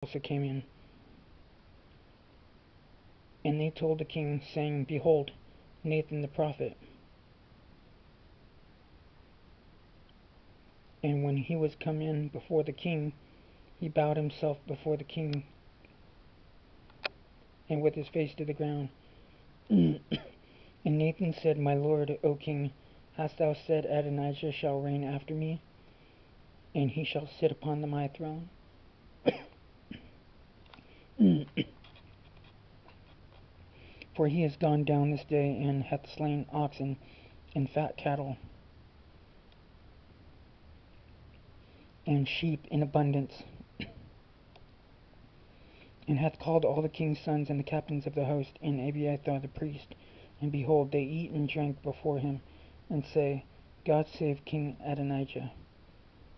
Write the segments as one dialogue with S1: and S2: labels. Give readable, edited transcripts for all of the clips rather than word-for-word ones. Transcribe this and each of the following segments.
S1: also came in. And they told the king, saying, Behold, Nathan the prophet. And when he was come in before the king, he bowed himself before the king, and with his face to the ground. And Nathan said, My lord, O king, hast thou said Adonijah shall reign after me, and he shall sit upon my throne? For he is gone down this day, and hath slain oxen and fat cattle, and sheep in abundance, and hath called all the king's sons and the captains of the host, and Abiathar the priest, and behold, they eat and drink before him, and say, God save King Adonijah.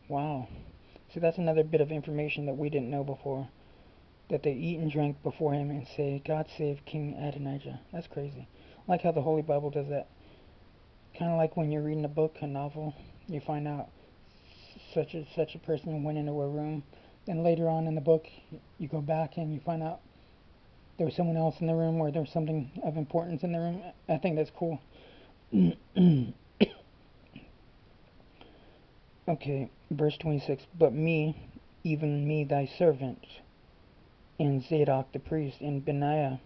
S1: Wow. So that's another bit of information that we didn't know before. That they eat and drink before him and say, God save King Adonijah. That's crazy. I like how the Holy Bible does that. Kind of like when you're reading a book, a novel, you find out such a person went into a room. Then later on in the book, you go back and you find out there was someone else in the room, or there was something of importance in the room. I think that's cool. Okay, verse 26. But me, even me thy servant, and Zadok the priest, and Benaiah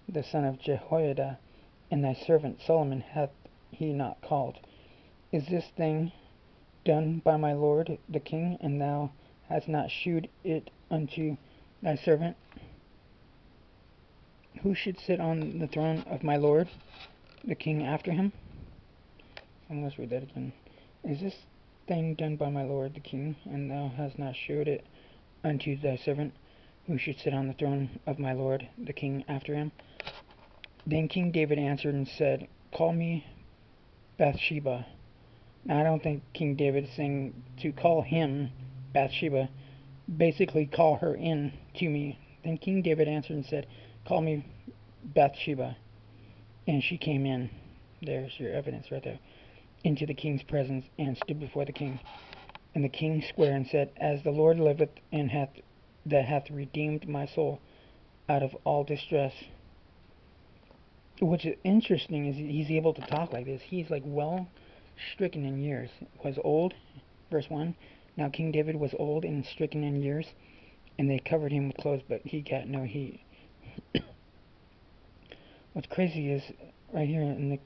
S1: the son of Jehoiada, and thy servant Solomon hath he not called. Is this thing done by my lord the king, and thou hast not shewed it unto thy servant? Who should sit on the throne of my lord the king after him? And let's read that again. Is this thing done by my lord the king, and thou hast not shewed it unto thy servant? Who should sit on the throne of my lord the king after him? Then King David answered and said, Call me Bathsheba. Now, I don't think King David is saying to call him Bathsheba, basically call her in to me. Then King David answered and said, Call me Bathsheba. And she came in. There's your evidence right there. Into the king's presence, and stood before the king. And the king sware and said, As the Lord liveth, and hath redeemed my soul out of all distress. What's interesting is he's able to talk like this. He's like well stricken in years. Was old, verse 1. Now King David was old and stricken in years, and they covered him with clothes, but he got no heat. What's crazy is right here it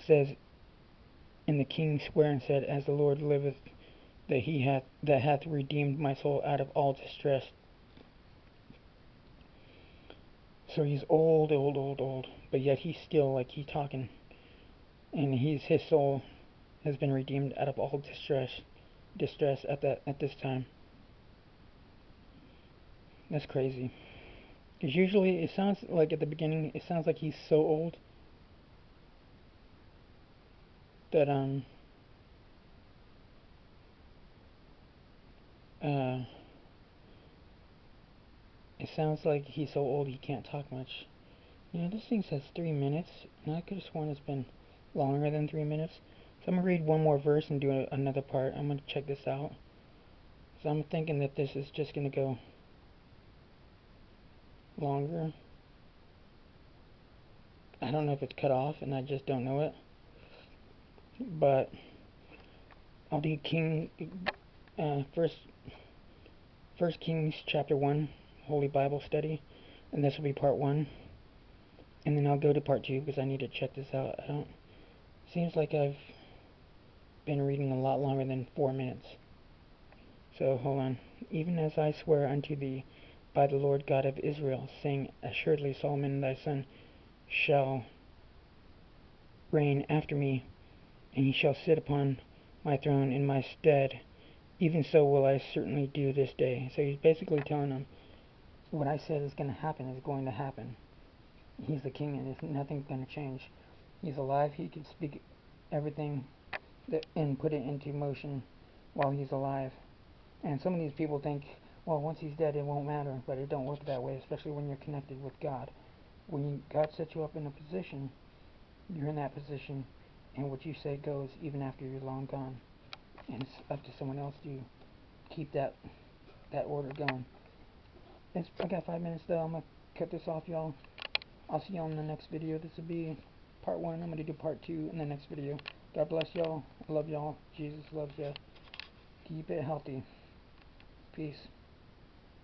S1: says, And the king sware and said, As the Lord liveth, that hath redeemed my soul out of all distress. So he's old, but yet he's still like he's talking, and his soul has been redeemed out of all distress at this time. That's crazy. Because usually it sounds like at the beginning it sounds like he's so old that uh it sounds like he's so old he can't talk much. You know, this thing says 3 minutes, and I could have sworn it's been longer than 3 minutes. So I'm gonna read one more verse and do another part. I'm gonna check this out. So I'm thinking that this is just gonna go longer. I don't know if it's cut off and I just don't know it. But I'll do First Kings chapter 1, Holy Bible Study, and this will be part 1. And then I'll go to part 2 because I need to check this out. Seems like I've been reading a lot longer than 4 minutes. So hold on. Even as I swear unto thee by the Lord God of Israel, saying, Assuredly Solomon thy son shall reign after me, and he shall sit upon my throne in my stead. Even so will I certainly do this day. So he's basically telling them, what I said is going to happen is going to happen. He's the king, and nothing's going to change. He's alive. He can speak everything and put it into motion while he's alive. And some of these people think, well, once he's dead, it won't matter. But it don't work that way, especially when you're connected with God. When God sets you up in a position, you're in that position, and what you say goes even after you're long gone. And it's up to someone else to keep that that order going. I got 5 minutes though. I'm gonna cut this off, y'all. I'll see y'all in the next video. This will be part 1. I'm gonna do part 2 in the next video. God bless y'all. I love y'all. Jesus loves ya. Keep it healthy. Peace.